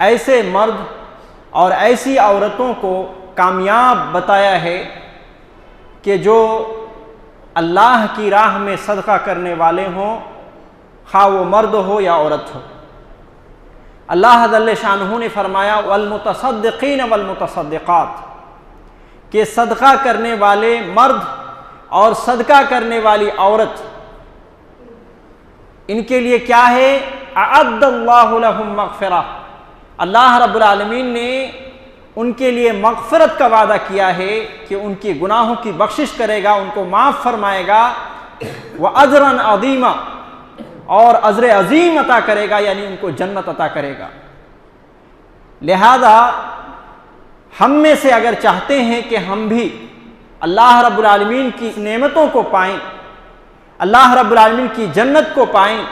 ایسے مرد اور ایسی عورتوں کو کامیاب بتایا ہے کہ جو اللہ کی راہ میں صدقہ کرنے والے ہوں، خواہ وہ مرد ہو یا عورت ہو۔ اللہ جل شانہ نے فرمایا والمتصدقین والمتصدقات، کہ صدقہ کرنے والے مرد اور صدقہ کرنے والی عورت، ان کے لیے کیا ہے؟ اعد اللہ لہم مغفرہ، اللہ رب العالمین نے ان کے لیے مغفرت کا وعدہ کیا ہے کہ ان کی گناہوں کی بخشش کرے گا، ان کو معاف فرمائے گا، وَأَجْرًا عَظِيمًا، اور اجر عظیم عطا کرے گا، یعنی ان کو جنت عطا کرے گا۔ لہذا ہم میں سے اگر چاہتے ہیں کہ ہم بھی اللہ رب العالمین کی نعمتوں کو پائیں، اللہ رب العالمین کی جنت کو پائیں،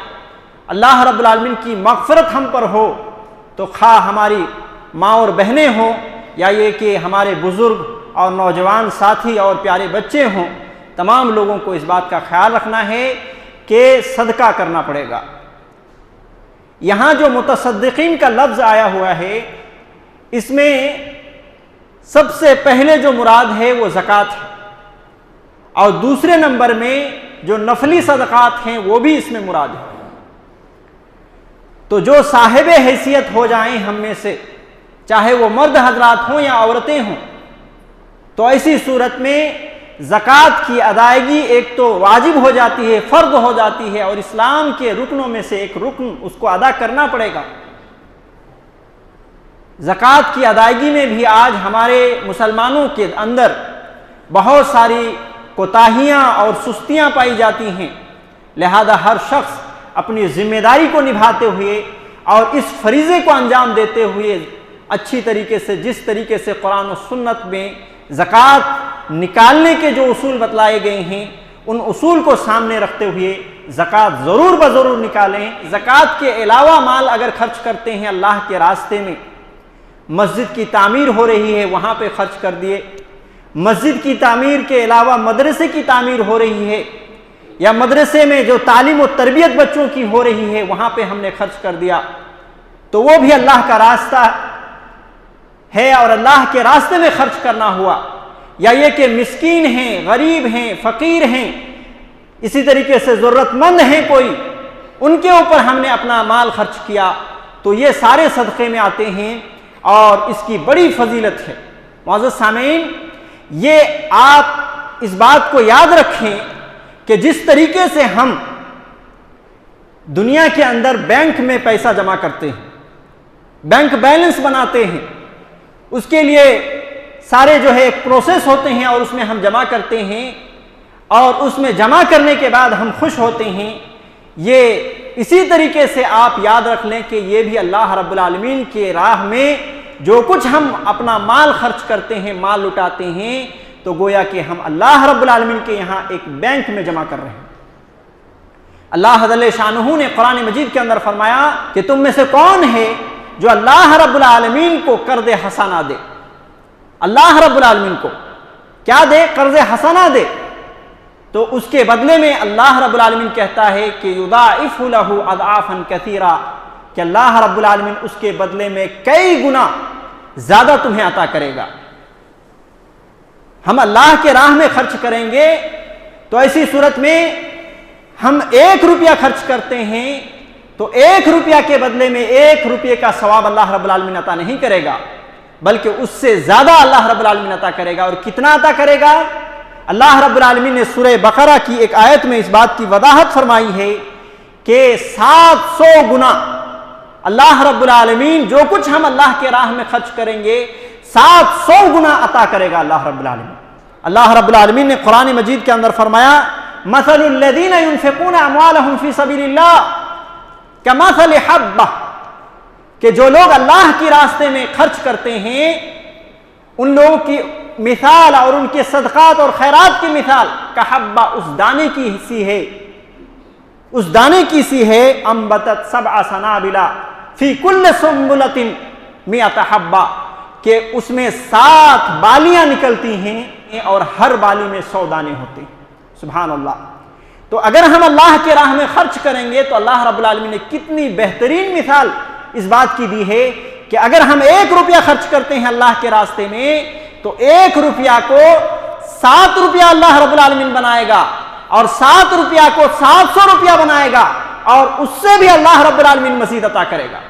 اللہ رب العالمین کی مغفرت ہم پر ہو، تو خواہ ہماری ماں اور بہنیں ہوں یا یہ کہ ہمارے بزرگ اور نوجوان ساتھی اور پیارے بچے ہوں، تمام لوگوں کو اس بات کا خیال رکھنا ہے کہ صدقہ کرنا پڑے گا۔ یہاں جو متصدقین کا لفظ آیا ہوا ہے، اس میں سب سے پہلے جو مراد ہے وہ زکوٰۃ ہے، اور دوسرے نمبر میں جو نفلی صدقات ہیں وہ بھی اس میں مراد ہے۔ تو جو صاحب حیثیت ہو جائیں ہم میں سے، چاہے وہ مرد حضرات ہوں یا عورتیں ہوں، تو ایسی صورت میں زکوٰۃ کی ادائیگی ایک تو واجب ہو جاتی ہے، فرض ہو جاتی ہے، اور اسلام کے رکنوں میں سے ایک رکن اس کو ادا کرنا پڑے گا۔ زکوٰۃ کی ادائیگی میں بھی آج ہمارے مسلمانوں کے اندر بہت ساری کوتاہیاں اور سستیاں پائی جاتی ہیں، لہذا ہر شخص اپنی ذمہ داری کو نبھاتے ہوئے اور اس فریضے کو انجام دیتے ہوئے اچھی طریقے سے، جس طریقے سے قرآن و سنت میں زکوٰۃ نکالنے کے جو اصول بتلائے گئے ہیں، ان اصول کو سامنے رکھتے ہوئے زکوٰۃ ضرور بضرور نکالیں۔ زکوٰۃ کے علاوہ مال اگر خرچ کرتے ہیں اللہ کے راستے میں، مسجد کی تعمیر ہو رہی ہے وہاں پہ خرچ کر دیے، مسجد کی تعمیر کے علاوہ مدرسے کی تعمیر ہو رہی ہے، یا مدرسے میں جو تعلیم و تربیت بچوں کی ہو رہی ہے وہاں پہ ہم نے خرچ کر دیا، تو وہ بھی اللہ کا راستہ ہے اور اللہ کے راستے میں خرچ کرنا ہوا۔ یا یہ کہ مسکین ہیں، غریب ہیں، فقیر ہیں، اسی طریقے سے ضرورت مند ہیں کوئی، ان کے اوپر ہم نے اپنا مال خرچ کیا، تو یہ سارے صدقے میں آتے ہیں اور اس کی بڑی فضیلت ہے۔ معزز سامعین، یہ آپ اس بات کو یاد رکھیں کہ جس طریقے سے ہم دنیا کے اندر بینک میں پیسہ جمع کرتے ہیں، بینک بیلنس بناتے ہیں، اس کے لیے سارے جو ہے ایک پروسیس ہوتے ہیں اور اس میں ہم جمع کرتے ہیں، اور اس میں جمع کرنے کے بعد ہم خوش ہوتے ہیں، یہ اسی طریقے سے آپ یاد رکھ لیں کہ یہ بھی اللہ رب العالمین کے راہ میں جو کچھ ہم اپنا مال خرچ کرتے ہیں، مال لٹاتے ہیں، تو گویا کہ ہم اللہ رب العالمین کے یہاں ایک بینک میں جمع کر رہے ہیں۔ اللہ جل شانہ نے قرآن مجید کے اندر فرمایا کہ تم میں سے کون ہے جو اللہ رب العالمین کو قرض حسنہ دے؟ اللہ رب العالمین کو کیا دے؟ قرض حسنہ دے، تو اس کے بدلے میں اللہ رب العالمین کہتا ہے کہ یضاعف لہ اضعافا کثیرا، کہ اللہ رب العالمین اس کے بدلے میں کئی گنا زیادہ تمہیں عطا کرے گا۔ ہم اللہ کے راہ میں خرچ کریں گے تو ایسی صورت میں ہم 1 روپیہ خرچ کرتے ہیں تو 1 روپیہ کے بدلے میں 1 روپیے کا ثواب اللہ رب العالمین عطا نہیں کرے گا، بلکہ اس سے زیادہ اللہ رب العالمین عطا کرے گا۔ اور کتنا عطا کرے گا؟ اللہ رب العالمین نے سورہ بقرہ کی ایک آیت میں اس بات کی وضاحت فرمائی ہے کہ 700 گنا اللہ رب العالمین جو کچھ ہم اللہ کے راہ میں خرچ کریں گے 700 گنا عطا کرے گا اللہ رب العالمین۔ اللہ رب العالمین نے قرآن مجید کے اندر فرمایا مثل الذین ينفقون اموالهم فی سبیل اللہ کمثل حبہ، کہ جو لوگ اللہ کے راستے میں خرچ کرتے ہیں ان لوگوں کی مثال اور ان کے صدقات اور خیرات کی مثال کحبہ، اس دانے کی سی ہے، اس دانے کی سی ہے، انبتت 7 سنابل فی کل سنبلۃ 100 حبہ، کہ اس میں 7 بالیاں نکلتی ہیں اور ہر بالی میں 100 دانے ہوتے ہیں۔ سبحان اللہ۔ تو اگر ہم اللہ کے راہ میں خرچ کریں گے تو اللہ رب العالمین نے کتنی بہترین مثال اس بات کی دی ہے کہ اگر ہم 1 روپیہ خرچ کرتے ہیں اللہ کے راستے میں تو 1 روپیہ کو 7 روپیہ اللہ رب العالمین بنائے گا، اور 7 روپیہ کو 700 روپیہ بنائے گا، اور اس سے بھی اللہ رب العالمین مزید عطا کرے گا۔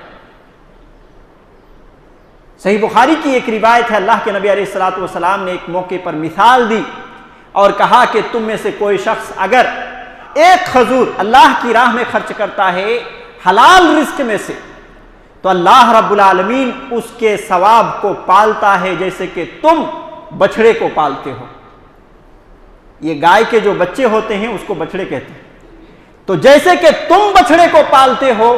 صحیح بخاری کی ایک روایت ہے، اللہ کے نبی علیہ الصلوۃ والسلام نے ایک موقع پر مثال دی اور کہا کہ تم میں سے کوئی شخص اگر 1 کھجور اللہ کی راہ میں خرچ کرتا ہے حلال رزق میں سے، تو اللہ رب العالمین اس کے ثواب کو پالتا ہے جیسے کہ تم بچھڑے کو پالتے ہو۔ یہ گائے کے جو بچے ہوتے ہیں اس کو بچھڑے کہتے ہیں۔ تو جیسے کہ تم بچھڑے کو پالتے ہو،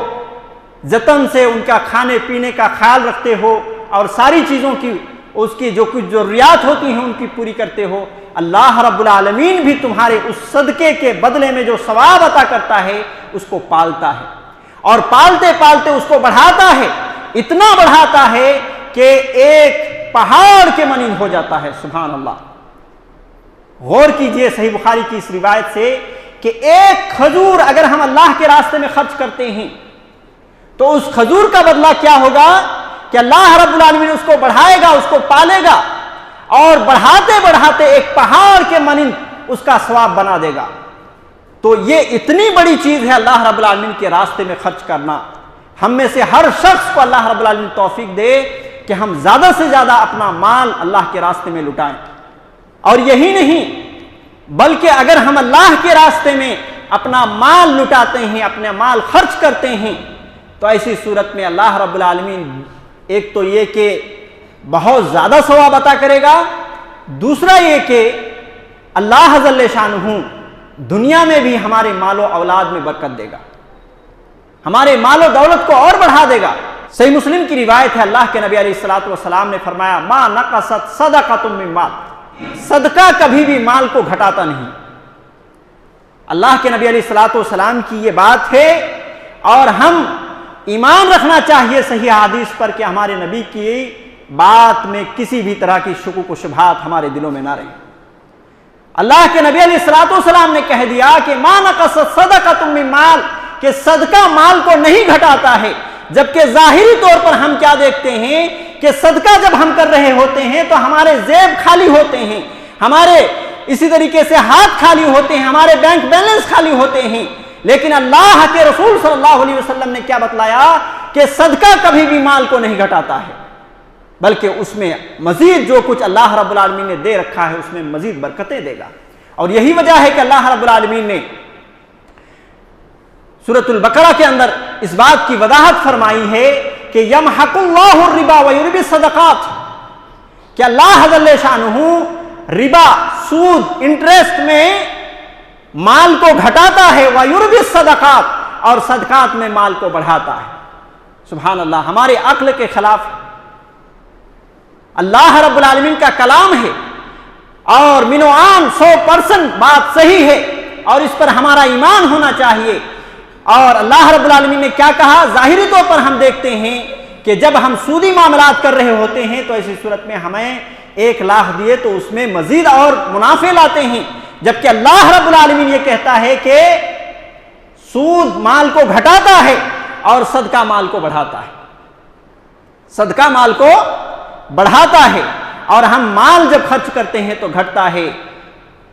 جتن سے ان کا کھانے پینے کا خیال رکھتے ہو اور ساری چیزوں کی اس کی جو کچھ ضروریات ہوتی ہیں ان کی پوری کرتے ہو، اللہ رب العالمین بھی تمہارے اس صدقے کے بدلے میں جو ثواب عطا کرتا ہے اس کو پالتا ہے، اور پالتے پالتے اس کو بڑھاتا ہے، اتنا بڑھاتا ہے کہ ایک پہاڑ کے مانند ہو جاتا ہے۔ سبحان اللہ۔ غور کیجئے صحیح بخاری کی اس روایت سے کہ 1 کھجور اگر ہم اللہ کے راستے میں خرچ کرتے ہیں تو اس کھجور کا بدلہ کیا ہوگا کہ اللہ رب العالمین اس کو بڑھائے گا، اس کو پالے گا، اور بڑھاتے بڑھاتے ایک پہاڑ کے مانند اس کا ثواب بنا دے گا۔ تو یہ اتنی بڑی چیز ہے اللہ رب العالمین کے راستے میں خرچ کرنا۔ ہم میں سے ہر شخص کو اللہ رب العالمین توفیق دے کہ ہم زیادہ سے زیادہ اپنا مال اللہ کے راستے میں لٹائیں، اور یہی نہیں بلکہ اگر ہم اللہ کے راستے میں اپنا مال لٹاتے ہیں، اپنا مال خرچ کرتے ہیں، تو ایسی صورت میں اللہ رب العالمین ایک تو یہ کہ بہت زیادہ ثواب عطا کرے گا، دوسرا یہ کہ اللہ جل شانہ دنیا میں بھی ہمارے مال و اولاد میں برکت دے گا، ہمارے مال و دولت کو اور بڑھا دے گا۔ صحیح مسلم کی روایت ہے، اللہ کے نبی علیہ الصلوۃ والسلام نے فرمایا ما نقصت صدقۃ من مال، صدقہ کبھی بھی مال کو گھٹاتا نہیں۔ اللہ کے نبی علیہ الصلوۃ والسلام کی یہ بات ہے، اور ہم ایمان رکھنا چاہیے صحیح حدیث پر کہ ہمارے نبی کی بات میں کسی بھی طرح کی شکوک و شبہات ہمارے دلوں میں نہ رہیں۔ اللہ کے نبی علیہ الصلوۃ والسلام نے کہہ دیا کہ ما نقصت صدقۃ من مال، کہ صدقہ مال کو نہیں گھٹاتا ہے، جبکہ ظاہری طور پر ہم کیا دیکھتے ہیں کہ صدقہ جب ہم کر رہے ہوتے ہیں تو ہمارے جیب خالی ہوتے ہیں، ہمارے اسی طریقے سے ہاتھ خالی ہوتے ہیں، ہمارے بینک بیلنس خالی ہوتے ہیں، لیکن اللہ کے رسول صلی اللہ علیہ وسلم نے کیا بتلایا کہ صدقہ کبھی بھی مال کو نہیں گھٹاتا ہے، بلکہ اس میں مزید جو کچھ اللہ رب العالمین نے دے رکھا ہے اس میں مزید برکتیں دے گا۔ اور یہی وجہ ہے کہ اللہ رب العالمین نے سورۃ البقرہ کے اندر اس بات کی وضاحت فرمائی ہے کہ یمحق اللہ الربا ویربی الصدقات، کہ اللہ جل شانہ ربا، سود، انٹرسٹ میں مال کو گھٹاتا ہے، ویربی الصدقات، اور صدقات میں مال کو بڑھاتا ہے۔ سبحان اللہ، ہمارے عقل کے خلاف اللہ رب العالمین کا کلام ہے، اور منو عام 100% بات صحیح ہے، اور اس پر ہمارا ایمان ہونا چاہیے۔ اور اللہ رب العالمین نے کیا کہا؟ ظاہری طور پر ہم دیکھتے ہیں کہ جب ہم سودی معاملات کر رہے ہوتے ہیں تو ایسی صورت میں ہمیں 1 لاکھ دیے تو اس میں مزید اور منافع لاتے ہیں، جبکہ اللہ رب العالمین یہ کہتا ہے کہ سود مال کو گھٹاتا ہے اور صدقہ مال کو بڑھاتا ہے، صدقہ مال کو بڑھاتا ہے، اور ہم مال جب خرچ کرتے ہیں تو گھٹتا ہے۔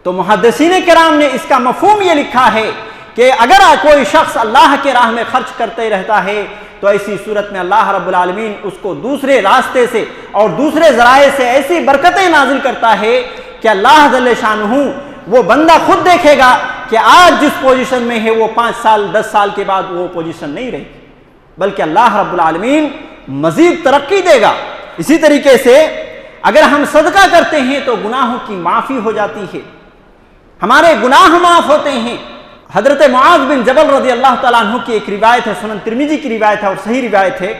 تو محدثین کرام نے اس کا مفہوم یہ لکھا ہے کہ اگر کوئی شخص اللہ کے راہ میں خرچ کرتے رہتا ہے تو ایسی صورت میں اللہ رب العالمین اس کو دوسرے راستے سے اور دوسرے ذرائع سے ایسی برکتیں نازل کرتا ہے کہ اللہ جل شانہ وہ بندہ خود دیکھے گا کہ آج جس پوزیشن میں ہے وہ 5 سال 10 سال کے بعد وہ پوزیشن نہیں رہی، بلکہ اللہ رب العالمین مزید ترقی دے گا۔ اسی طریقے سے اگر ہم صدقہ کرتے ہیں تو گناہوں کی معافی ہو جاتی ہے، ہمارے گناہ معاف ہوتے ہیں۔ حضرت معاذ بن جبل رضی اللہ تعالیٰ عنہ کی ایک روایت ہے، سنن ترمذی کی روایت ہے اور صحیح روایت ہے،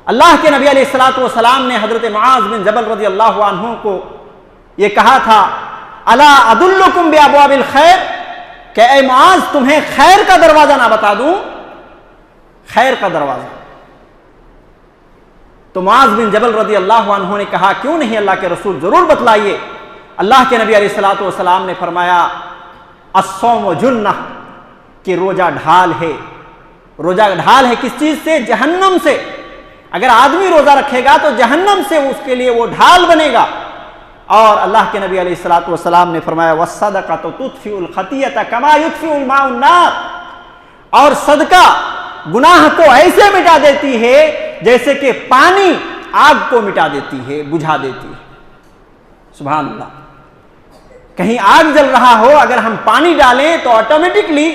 اللہ کے نبی علیہ الصلوۃ والسلام نے حضرت معاذ بن جبل رضی اللہ عنہ کو یہ کہا تھا الا ادلکم بابواب الخیر، کہ اے معاذ تمہیں خیر کا دروازہ نہ بتا دوں؟ خیر کا دروازہ۔ تو معاذ بن جبل رضی اللہ عنہ نے کہا کیوں نہیں اللہ کے رسول، ضرور بتلائیے۔ اللہ کے نبی علیہ الصلوۃ والسلام نے فرمایا الصوم جنہ، کہ روزہ ڈھال ہے۔ روزہ ڈھال ہے کس چیز سے؟ جہنم سے۔ اگر آدمی روزہ رکھے گا تو جہنم سے اس کے لیے وہ ڈھال بنے گا. اور اللہ کے نبی علیہ الصلوۃ والسلام نے فرمایا وَالصَّدَقَةُ تُطْفِئُ الْخَطِیَّةَ کَمَا یُطْفِئُ الْمَاءُ النَّارَ، اور صدقہ گناہ کو ایسے مٹا دیتی ہے جیسے کہ پانی آگ کو مٹا دیتی ہے، بجھا دیتی ہے. سبحان اللہ. کہیں آگ جل رہا ہو، اگر ہم پانی ڈالیں تو آٹومیٹکلی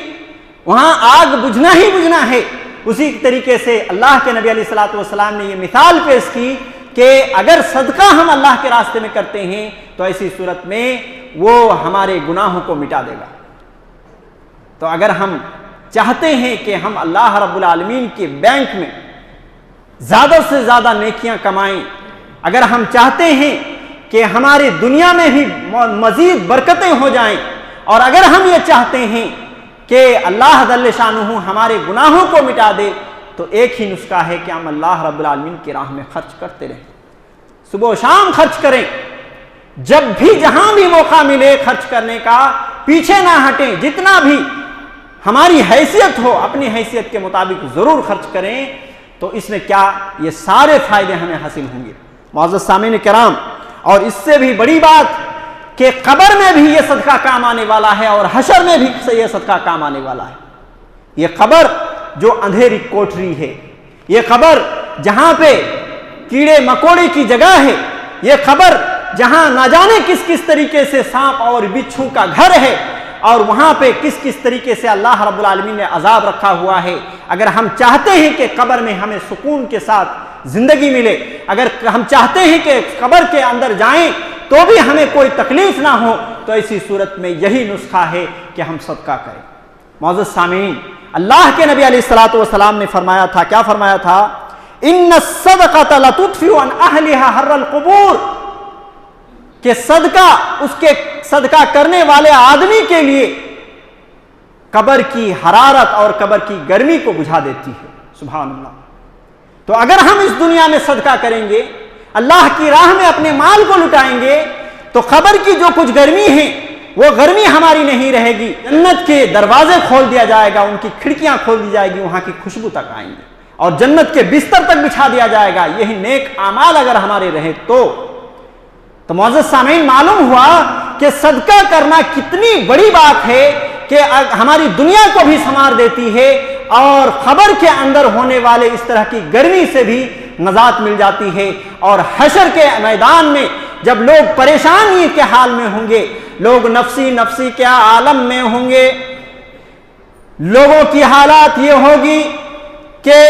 وہاں آگ بجھنا ہی بجھنا ہے. اسی طریقے سے اللہ کے نبی علیہ الصلوۃ والسلام نے یہ مثال پیش کی کہ اگر صدقہ ہم اللہ کے راستے میں کرتے ہیں تو ایسی صورت میں وہ ہمارے گناہوں کو مٹا دے گا. تو اگر ہم چاہتے ہیں کہ ہم اللہ رب العالمین کے بینک میں زیادہ سے زیادہ نیکیاں کمائیں، اگر ہم چاہتے ہیں کہ ہماری دنیا میں بھی مزید برکتیں ہو جائیں، اور اگر ہم یہ چاہتے ہیں کہ اللہ جل شانہ ہمارے گناہوں کو مٹا دے، تو ایک ہی نسخہ ہے کہ ہم اللہ رب العالمین کی راہ میں خرچ کرتے رہیں. صبح و شام خرچ کریں، جب بھی جہاں بھی موقع ملے خرچ کرنے کا پیچھے نہ ہٹیں. جتنا بھی ہماری حیثیت ہو اپنی حیثیت کے مطابق ضرور خرچ کریں. تو اس میں کیا یہ سارے فائدے ہمیں حاصل ہوں گے. معزز سامعین کرام، اور اس سے بھی بڑی بات کہ قبر میں بھی یہ صدقہ کام آنے والا ہے اور حشر میں بھی یہ صدقہ کام آنے والا ہے. یہ قبر جو اندھیری کوٹری ہے، یہ قبر جہاں پہ کیڑے مکوڑے کی جگہ ہے، یہ قبر جہاں نہ جانے کس کس طریقے سے سانپ اور بچھو کا گھر ہے، اور وہاں پہ کس کس طریقے سے اللہ رب العالمین نے عذاب رکھا ہوا ہے. اگر ہم چاہتے ہیں کہ قبر میں ہمیں سکون کے ساتھ زندگی ملے، اگر ہم چاہتے ہیں کہ قبر کے اندر جائیں تو بھی ہمیں کوئی تکلیف نہ ہو، تو ایسی صورت میں یہی نسخہ ہے کہ ہم صدقہ کریں. معزز سامعین، اللہ کے نبی علیہ الصلوۃ والسلام نے فرمایا تھا، کیا فرمایا تھا؟ ان الصدقۃ لتطفئ عن اہلھا حر القبور، کہ صدقہ اس کے صدقہ کرنے والے آدمی کے لیے قبر کی حرارت اور قبر کی گرمی کو بجھا دیتی ہے. سبحان اللہ. تو اگر ہم اس دنیا میں صدقہ کریں گے، اللہ کی راہ میں اپنے مال کو لٹائیں گے، تو قبر کی جو کچھ گرمی ہے وہ گرمی ہماری نہیں رہے گی. جنت کے دروازے کھول دیا جائے گا، ان کی کھڑکیاں کھول دی جائے گی، وہاں کی خوشبو تک آئیں گے، اور جنت کے بستر تک بچھا دیا جائے گا. یہی نیک اعمال اگر ہمارے رہے تو معزز سامعین، معلوم ہوا کہ صدقہ کرنا کتنی بڑی بات ہے کہ ہماری دنیا کو بھی سنوار دیتی ہے، اور قبر کے اندر ہونے والے اس طرح کی گرمی سے بھی نجات مل جاتی ہے. اور حشر کے میدان میں جب لوگ پریشانی کے حال میں ہوں گے، لوگ نفسی نفسی کے عالم میں ہوں گے، لوگوں کی حالات یہ ہوگی کہ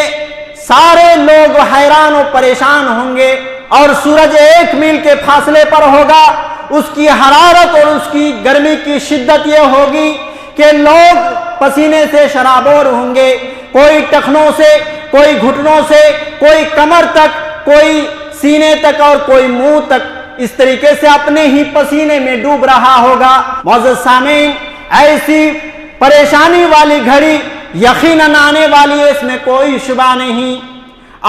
سارے لوگ حیران و پریشان ہوں گے، اور سورج 1 میل کے فاصلے پر ہوگا. اس کی حرارت اور اس کی گرمی کی شدت یہ ہوگی کہ لوگ پسینے سے شرابور ہوں گے، کوئی ٹخنوں سے، کوئی گھٹنوں سے، کوئی کمر تک، کوئی سینے تک، اور کوئی منہ تک اس طریقے سے اپنے ہی پسینے میں ڈوب رہا ہوگا. معزز سامعین، ایسی پریشانی والی گھڑی یقیناً آنے والی ہے، اس میں کوئی شبہ نہیں.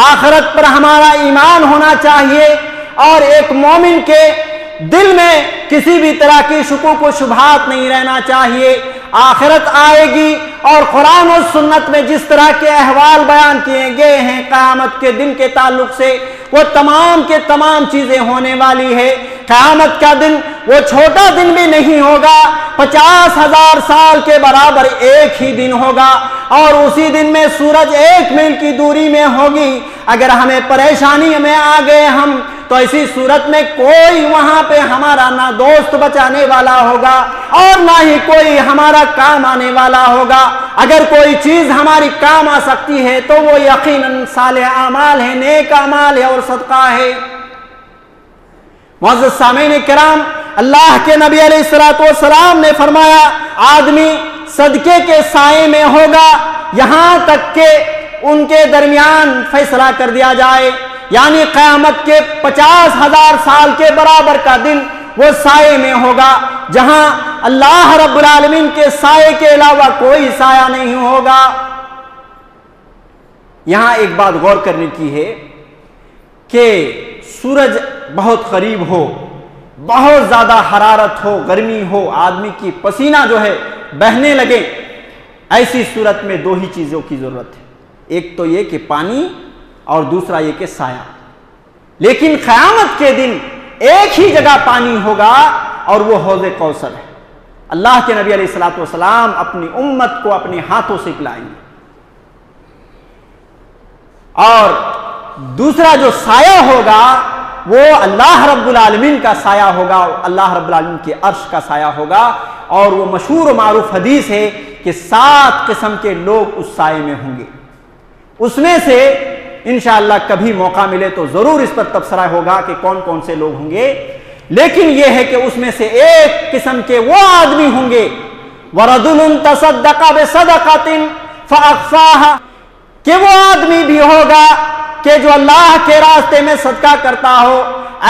آخرت پر ہمارا ایمان ہونا چاہیے، اور ایک مومن کے دل میں کسی بھی طرح کی شکوک و شبہات نہیں رہنا چاہیے. آخرت آئے گی، اور قرآن و سنت میں جس طرح کے احوال بیان کیے گئے ہیں قیامت کے دن کے تعلق سے، وہ تمام کے تمام چیزیں ہونے والی ہے. قیامت کا دن وہ چھوٹا دن بھی نہیں ہوگا، 50,000 سال کے برابر ایک ہی دن ہوگا، اور اسی دن میں سورج 1 میل کی دوری میں ہوگی. اگر ہمیں پریشانی میں آ گئے ہم، تو ایسی صورت میں کوئی وہاں پہ ہمارا نہ دوست بچانے والا ہوگا، اور نہ ہی کوئی ہمارا کام آنے والا ہوگا. اگر کوئی چیز ہماری کام آ سکتی ہے تو وہ یقیناً صالح اعمال ہے، نیک اعمال ہے اور صدقہ ہے. معزز سامعین کرام، اللہ کے نبی علیہ الصلوۃ والسلام نے فرمایا آدمی صدقے کے سائے میں ہوگا یہاں تک کہ ان کے درمیان فیصلہ کر دیا جائے. یعنی قیامت کے 50,000 سال کے برابر کا دن وہ سائے میں ہوگا، جہاں اللہ رب العالمین کے سائے کے علاوہ کوئی سایہ نہیں ہوگا. یہاں ایک بات غور کرنے کی ہے کہ سورج بہت قریب ہو، بہت زیادہ حرارت ہو، گرمی ہو، آدمی کی پسینہ جو ہے بہنے لگے، ایسی صورت میں 2 ہی چیزوں کی ضرورت ہے. ایک تو یہ کہ پانی اور دوسرا یہ کہ سایہ. لیکن قیامت کے دن ایک ہی جگہ پانی ہوگا اور وہ حوض کوثر ہے. اللہ کے نبی علیہ الصلوۃ والسلام اپنی امت کو اپنے ہاتھوں سے پلائیں گے. اور دوسرا جو سایہ ہوگا وہ اللہ رب العالمین کا سایہ ہوگا, اللہ رب العالمین کے عرش کا سایہ ہوگا. اور وہ مشہور و معروف حدیث ہے کہ 7 قسم کے لوگ اس سائے میں ہوں گے. اس میں سے انشاءاللہ کبھی موقع ملے تو ضرور اس پر تبصرہ ہوگا کہ کون کون سے لوگ ہوں گے. لیکن یہ ہے کہ اس میں سے ایک قسم کے وہ آدمی ہوں گے وَرَجُلٌ تَصَدَّقَ بِصَدَقَةٍ فَأَخْفَاهَا, کہ وہ آدمی بھی ہوگا کہ جو اللہ کے راستے میں صدقہ کرتا ہو,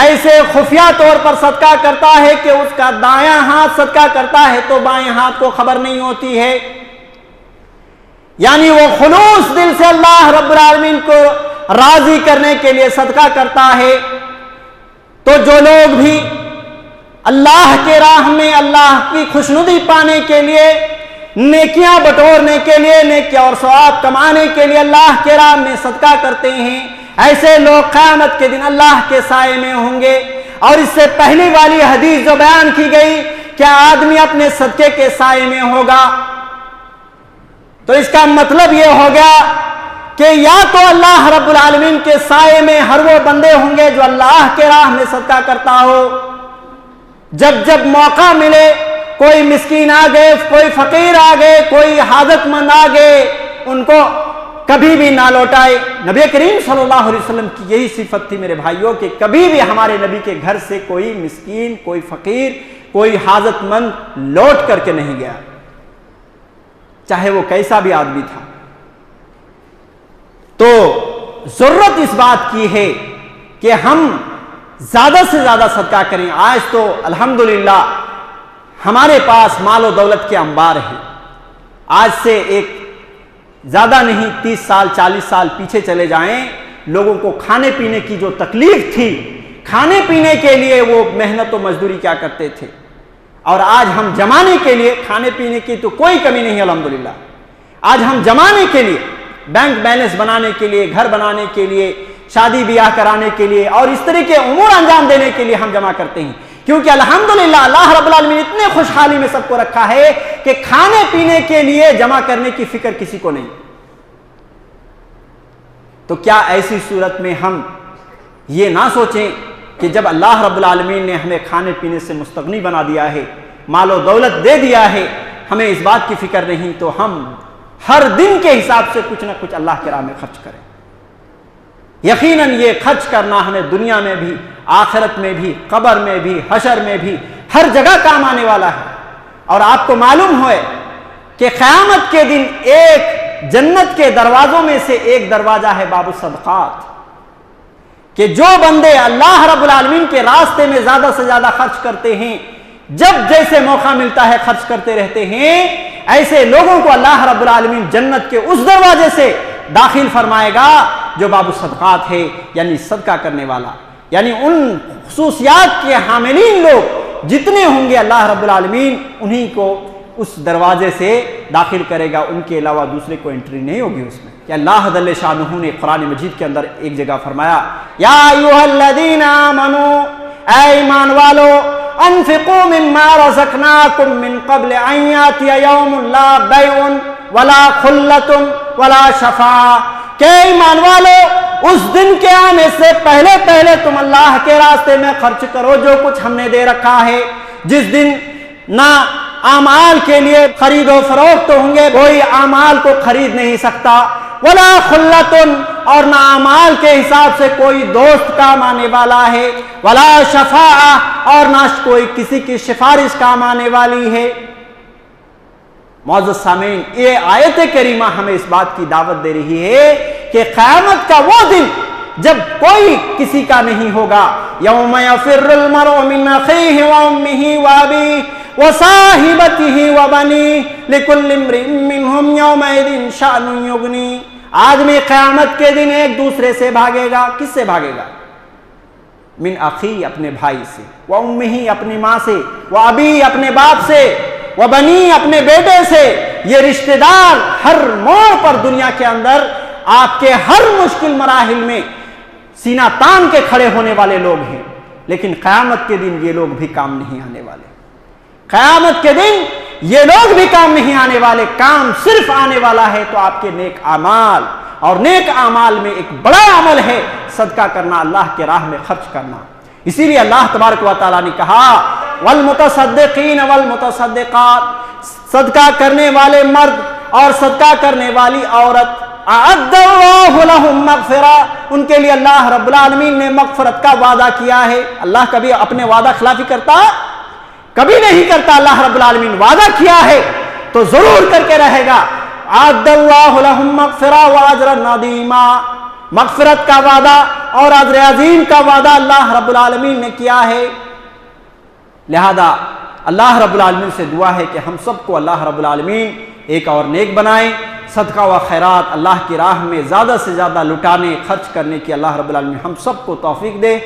ایسے خفیہ طور پر صدقہ کرتا ہے کہ اس کا دایاں ہاتھ صدقہ کرتا ہے تو بائیں ہاتھ کو خبر نہیں ہوتی ہے. یعنی وہ خلوص دل سے اللہ رب العالمین کو راضی کرنے کے لیے صدقہ کرتا ہے. تو جو لوگ بھی اللہ کے راہ میں اللہ کی خوشنودی پانے کے لیے, نیکیاں بٹورنے کے لیے, نیکیاں اور ثواب کمانے کے لیے اللہ کے راہ میں صدقہ کرتے ہیں, ایسے لوگ قیامت کے دن اللہ کے سائے میں ہوں گے. اور اس سے پہلی والی حدیث جو بیان کی گئی کہ آدمی اپنے صدقے کے سائے میں ہوگا, تو اس کا مطلب یہ ہو گیا کہ یا تو اللہ رب العالمین کے سائے میں ہر وہ بندے ہوں گے جو اللہ کے راہ میں صدقہ کرتا ہو. جب جب موقع ملے, کوئی مسکین آ گئے, کوئی فقیر آ گئے, کوئی حاجت مند آ گئے, ان کو کبھی بھی نہ لوٹائے. نبی کریم صلی اللہ علیہ وسلم کی یہی صفت تھی میرے بھائیوں کہ کبھی بھی ہمارے نبی کے گھر سے کوئی مسکین, کوئی فقیر, کوئی حاجت مند لوٹ کر کے نہیں گیا, چاہے وہ کیسا بھی آدمی تھا. تو ضرورت اس بات کی ہے کہ ہم زیادہ سے زیادہ صدقہ کریں. آج تو الحمدللہ ہمارے پاس مال و دولت کے انبار ہیں. آج سے ایک زیادہ نہیں 30 سال 40 سال پیچھے چلے جائیں, لوگوں کو کھانے پینے کی جو تکلیف تھی, کھانے پینے کے لیے وہ محنت و مزدوری کیا کرتے تھے. اور آج ہم جمانے کے لیے, کھانے پینے کی تو کوئی کمی نہیں الحمدللہ, آج ہم جمانے کے لیے, بینک بیلنس بنانے کے لیے, گھر بنانے کے لیے, شادی بیاہ کرانے کے لیے اور اس طرح کے امور انجام دینے کے لیے ہم جمع کرتے ہیں. کیونکہ الحمدللہ اللہ رب العالمین اتنے خوشحالی میں سب کو رکھا ہے کہ کھانے پینے کے لیے جمع کرنے کی فکر کسی کو نہیں. تو کیا ایسی صورت میں ہم یہ نہ سوچیں کہ جب اللہ رب العالمین نے ہمیں کھانے پینے سے مستغنی بنا دیا ہے, مال و دولت دے دیا ہے, ہمیں اس بات کی فکر نہیں, تو ہم ہر دن کے حساب سے کچھ نہ کچھ اللہ کے راہ میں خرچ کریں. یقیناً یہ خرچ کرنا ہمیں دنیا میں بھی, آخرت میں بھی, قبر میں بھی, حشر میں بھی, ہر جگہ کام آنے والا ہے. اور آپ کو معلوم ہوئے کہ قیامت کے دن ایک جنت کے دروازوں میں سے ایک دروازہ ہے باب الصدقات, کہ جو بندے اللہ رب العالمین کے راستے میں زیادہ سے زیادہ خرچ کرتے ہیں, جب جیسے موقع ملتا ہے خرچ کرتے رہتے ہیں, ایسے لوگوں کو اللہ رب العالمین جنت کے اس دروازے سے داخل فرمائے گا جو باب الصدقات ہے, یعنی صدقہ کرنے والا. یعنی ان خصوصیات کے حاملین لوگ جتنے ہوں گے اللہ رب العالمین انہی کو اس دروازے سے داخل کرے گا, ان کے علاوہ دوسرے کو انٹری نہیں ہوگی اس میں. کہ اللہ جل شانہ نے قرآن مجید کے اندر ایک جگہ فرمایا, یا ایھا الذین آمنوا, اے ایمان والو, انفقوا مما رزقناکم من قبل ان یاتی یوم لا بیع ولا خلۃ ولا شفاعہ, کہ ایمان والو اس دن کے آنے سے پہلے پہلے تم اللہ کے راستے میں خرچ کرو جو کچھ ہم نے دے رکھا ہے, جس دن نہ اعمال کے لیے خرید و فروخت ہوں گے, کوئی اعمال کو خرید نہیں سکتا, ولا خلۃ, اور نہ اعمال کے حساب سے کوئی دوست کام آنے والا ہے, ولا شفاعہ, اور نہ کوئی کسی کی سفارش کام آنے والی ہے. معزز سامعین, یہ آیت کریمہ ہمیں اس بات کی دعوت دے رہی ہے کہ قیامت کا وہ دن جب کوئی کسی کا نہیں ہوگا, یوم یفر المرء من اخیہ وامہ وابیہ وصاحبتہ وبنیہ لکل امرئ منہم یومئذ شأن یغنیہ. آدمی قیامت کے دن ایک دوسرے سے بھاگے گا. کس سے بھاگے گا؟ من اخی, اپنے بھائی سے, وامہ, اپنی ماں سے, وابی, اپنے باپ سے, وبنی, اپنے بیٹے سے. یہ رشتہ دار ہر موڑ پر دنیا کے اندر آپ کے ہر مشکل مراحل میں سینہ تان کے کھڑے ہونے والے لوگ ہیں، لیکن قیامت کے دن یہ لوگ بھی کام نہیں آنے والے۔ قیامت کے دن یہ لوگ بھی کام نہیں آنے والے، کام صرف آنے والا ہے تو آپ کے نیک اعمال، اور نیک اعمال میں ایک بڑا عمل ہے صدقہ کرنا، اللہ کے راہ میں خرچ کرنا۔ اسی لیے اللہ تبارک و تعالیٰ نے کہا والمتصدقین والمتصدقات، صدقہ کرنے والے مرد اور صدقہ کرنے والی عورت، اعد اللہ لہم مغفرہ، ان کے لیے اللہ رب العالمین نے مغفرت کا وعدہ کیا ہے۔ اللہ کبھی اپنے وعدہ خلافی کرتا؟ کبھی نہیں کرتا۔ اللہ رب العالمین وعدہ کیا ہے تو ضرور کر کے رہے گا۔ اعد اللہ لہم مغفرہ واجرا عظیما، مغفرت کا وعدہ اور اجر عظیم کا وعدہ اللہ رب العالمین نے کیا ہے۔ لہذا اللہ رب العالمین سے دعا ہے کہ ہم سب کو اللہ رب العالمین ایک اور نیک بنائیں، صدقہ و خیرات اللہ کی راہ میں زیادہ سے زیادہ لٹانے خرچ کرنے کی اللہ رب العالمین ہم سب کو توفیق دے۔